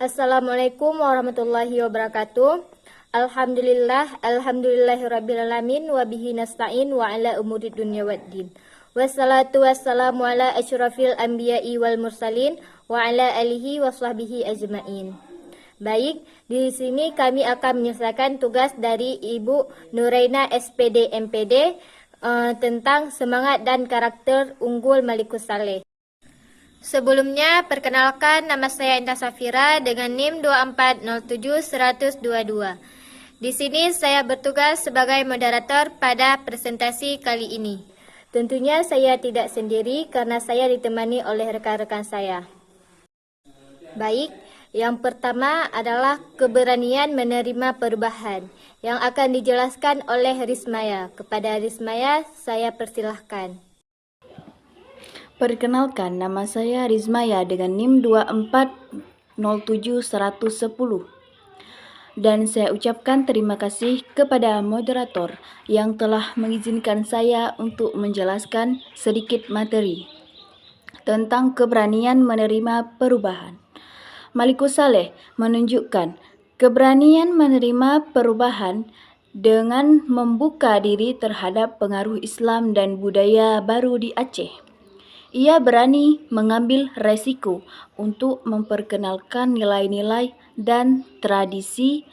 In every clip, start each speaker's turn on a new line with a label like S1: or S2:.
S1: Assalamualaikum warahmatullahi wabarakatuh. Alhamdulillahirrabbilalamin wabihi nasta'in wa ala umuri dunya waddin. Wassalatu wassalamu ala asyrafil anbiya'i wal mursalin wa ala alihi wa sahbihi ajma'in. Baik, di sini kami akan menyelesaikan tugas dari Ibu Nuraina SPD MPD tentang semangat dan karakter unggul Malikus Saleh. Sebelumnya, perkenalkan nama saya Indah Safira dengan NIM 2407122. Di sini saya bertugas sebagai moderator pada presentasi kali ini. Tentunya saya tidak sendiri karena saya ditemani oleh rekan-rekan saya. Baik, yang pertama adalah keberanian menerima perubahan yang akan dijelaskan oleh Rismaya. Kepada Rismaya, saya persilahkan.
S2: Perkenalkan, nama saya Rizmaya dengan NIM 2407110. Dan saya ucapkan terima kasih kepada moderator yang telah mengizinkan saya untuk menjelaskan sedikit materi tentang keberanian menerima perubahan. Malikus Saleh menunjukkan keberanian menerima perubahan dengan membuka diri terhadap pengaruh Islam dan budaya baru di Aceh. Ia berani mengambil resiko untuk memperkenalkan nilai-nilai dan tradisi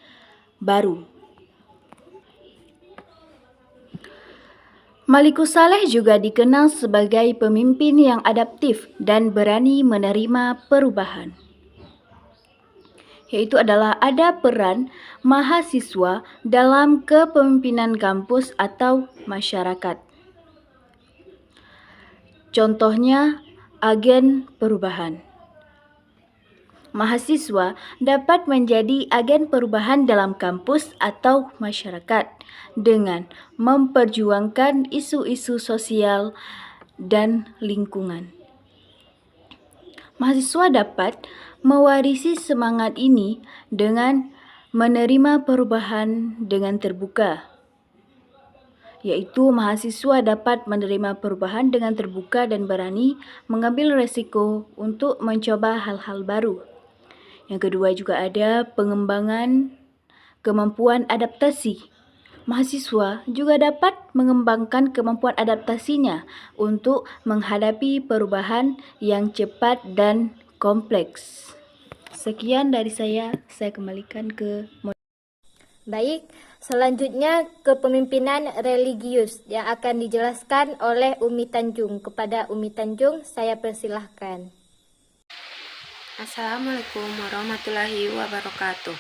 S2: baru. Malikus Saleh juga dikenal sebagai pemimpin yang adaptif dan berani menerima perubahan. Yaitu adalah ada peran mahasiswa dalam kepemimpinan kampus atau masyarakat. Contohnya, agen perubahan. Mahasiswa dapat menjadi agen perubahan dalam kampus atau masyarakat dengan memperjuangkan isu-isu sosial dan lingkungan. Mahasiswa dapat mewarisi semangat ini dengan menerima perubahan dengan terbuka. Yaitu mahasiswa dapat menerima perubahan dengan terbuka dan berani mengambil resiko untuk mencoba hal-hal baru. Yang kedua juga ada pengembangan kemampuan adaptasi. Mahasiswa juga dapat mengembangkan kemampuan adaptasinya untuk menghadapi perubahan yang cepat dan kompleks. Sekian dari saya kembalikan ke
S1: Baik, selanjutnya kepemimpinan religius yang akan dijelaskan oleh Umi Tanjung. Kepada Umi Tanjung, saya persilahkan.
S3: Assalamualaikum warahmatullahi wabarakatuh.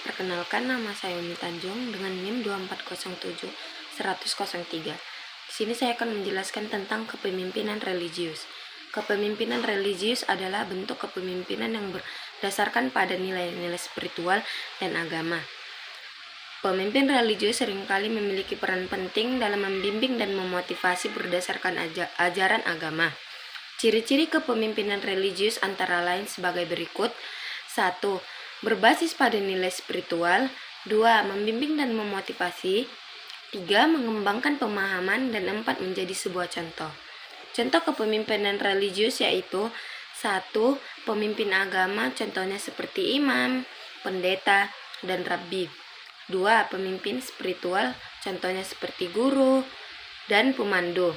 S3: Perkenalkan, nama saya Umi Tanjung dengan NIM 2407103. Di sini saya akan menjelaskan tentang kepemimpinan religius. Kepemimpinan religius adalah bentuk kepemimpinan yang berdasarkan pada nilai-nilai spiritual dan agama. Pemimpin religius seringkali memiliki peran penting dalam membimbing dan memotivasi berdasarkan ajaran agama. Ciri-ciri kepemimpinan religius antara lain sebagai berikut. 1. Berbasis pada nilai spiritual. 2. Membimbing dan memotivasi. 3. Mengembangkan pemahaman. Dan 4. Menjadi sebuah contoh. Contoh kepemimpinan religius yaitu 1. Pemimpin agama, contohnya seperti imam, pendeta, dan rabbi. 2. Pemimpin spiritual, contohnya seperti guru dan pemandu.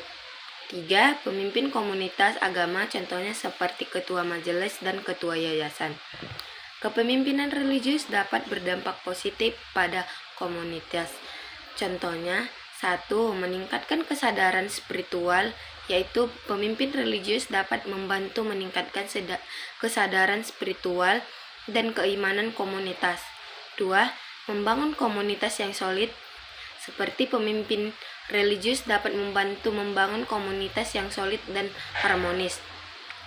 S3: 3. Pemimpin komunitas agama, contohnya seperti ketua majelis dan ketua yayasan. Kepemimpinan religius dapat berdampak positif pada komunitas. Contohnya, 1. Meningkatkan kesadaran spiritual, yaitu pemimpin religius dapat membantu meningkatkan kesadaran spiritual dan keimanan komunitas. 2. Membangun komunitas yang solid, seperti pemimpin religius dapat membantu membangun komunitas yang solid dan harmonis.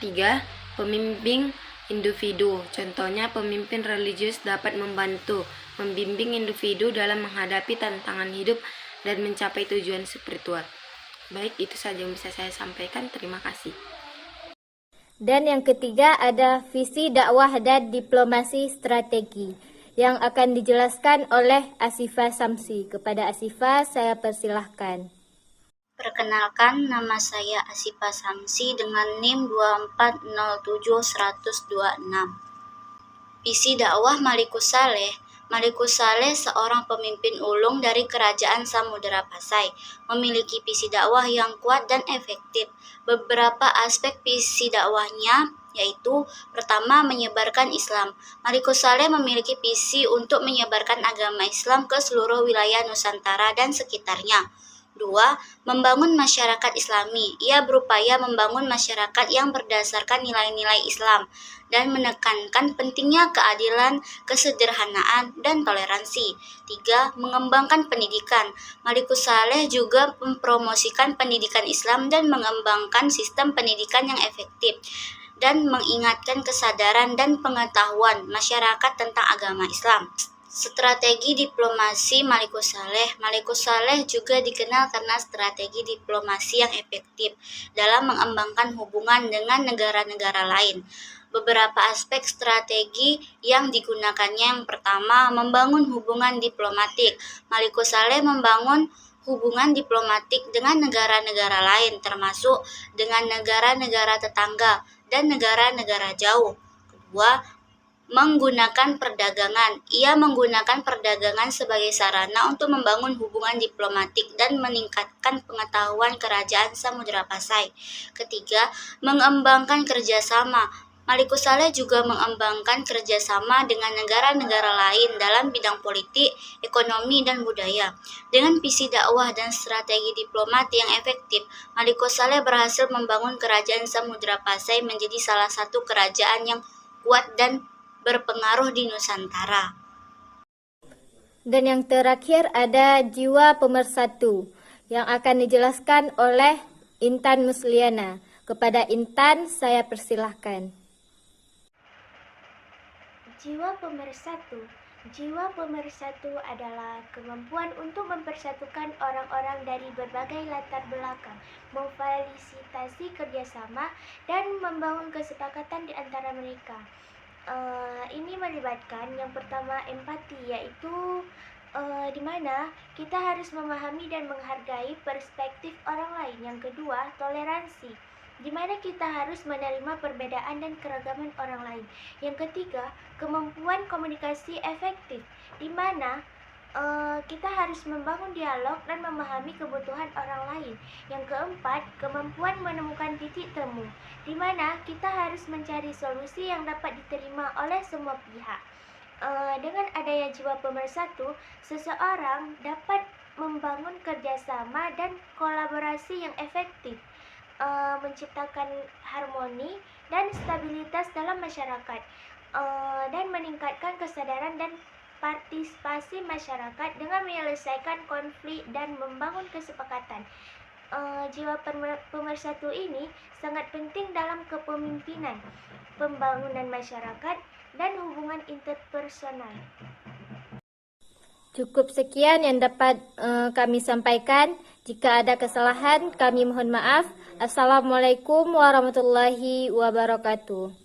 S3: 3. Pembimbing individu, contohnya pemimpin religius dapat membantu membimbing individu dalam menghadapi tantangan hidup dan mencapai tujuan spiritual. Baik, itu saja yang bisa saya sampaikan. Terima kasih.
S1: Dan yang ketiga ada visi dakwah dan diplomasi strategi yang akan dijelaskan oleh Asifa Samsi. Kepada Asifa, saya persilahkan.
S4: Perkenalkan, nama saya Asifa Samsi dengan NIM 2407126. Visi dakwah Malikus Saleh. Malikus Saleh seorang pemimpin ulung dari kerajaan Samudera Pasai, memiliki visi dakwah yang kuat dan efektif. Beberapa aspek visi dakwahnya yaitu pertama, menyebarkan Islam. Malikus Saleh memiliki visi untuk menyebarkan agama Islam ke seluruh wilayah Nusantara dan sekitarnya. 2. Membangun masyarakat Islami. Ia berupaya membangun masyarakat yang berdasarkan nilai-nilai Islam dan menekankan pentingnya keadilan, kesederhanaan, dan toleransi. 3. Mengembangkan pendidikan. Malikus Saleh juga mempromosikan pendidikan Islam dan mengembangkan sistem pendidikan yang efektif dan mengingatkan kesadaran dan pengetahuan masyarakat tentang agama Islam. Strategi diplomasi Malikus Saleh. Malikus Saleh juga dikenal karena strategi diplomasi yang efektif dalam mengembangkan hubungan dengan negara-negara lain. Beberapa aspek strategi yang digunakannya, yang pertama, membangun hubungan diplomatik. Malikus Saleh membangun hubungan diplomatik dengan negara-negara lain, termasuk dengan negara-negara tetangga dan negara-negara jauh. Kedua, menggunakan perdagangan. Ia menggunakan perdagangan sebagai sarana untuk membangun hubungan diplomatik dan meningkatkan pengetahuan kerajaan Samudera Pasai. Ketiga, mengembangkan kerjasama. Malikus Saleh juga mengembangkan kerjasama dengan negara-negara lain dalam bidang politik, ekonomi, dan budaya. Dengan visi dakwah dan strategi diplomat yang efektif, Malikus Saleh berhasil membangun kerajaan Samudera Pasai menjadi salah satu kerajaan yang kuat dan berpengaruh di Nusantara.
S1: Dan yang terakhir ada jiwa pemersatu yang akan dijelaskan oleh Intan Musliana. Kepada Intan saya persilahkan.
S5: Jiwa pemersatu. Jiwa pemersatu adalah kemampuan untuk mempersatukan orang-orang dari berbagai latar belakang, memfasilitasi kerjasama, dan membangun kesepakatan di antara mereka. Ini melibatkan yang pertama empati, yaitu di mana kita harus memahami dan menghargai perspektif orang lain. Yang kedua, toleransi, di mana kita harus menerima perbedaan dan keragaman orang lain. Yang ketiga, kemampuan komunikasi efektif, di mana kita harus membangun dialog dan memahami kebutuhan orang lain. Yang keempat, kemampuan menemukan titik temu, di mana kita harus mencari solusi yang dapat diterima oleh semua pihak. Dengan adanya jiwa pemersatu, seseorang dapat membangun kerjasama dan kolaborasi yang efektif, menciptakan harmoni dan stabilitas dalam masyarakat, dan meningkatkan kesadaran dan partisipasi masyarakat dengan menyelesaikan konflik dan membangun kesepakatan. Jiwa pemersatu ini sangat penting dalam kepemimpinan, pembangunan masyarakat, dan hubungan interpersonal.
S1: Cukup sekian yang dapat kami sampaikan. Jika ada kesalahan, kami mohon maaf. Assalamualaikum warahmatullahi wabarakatuh.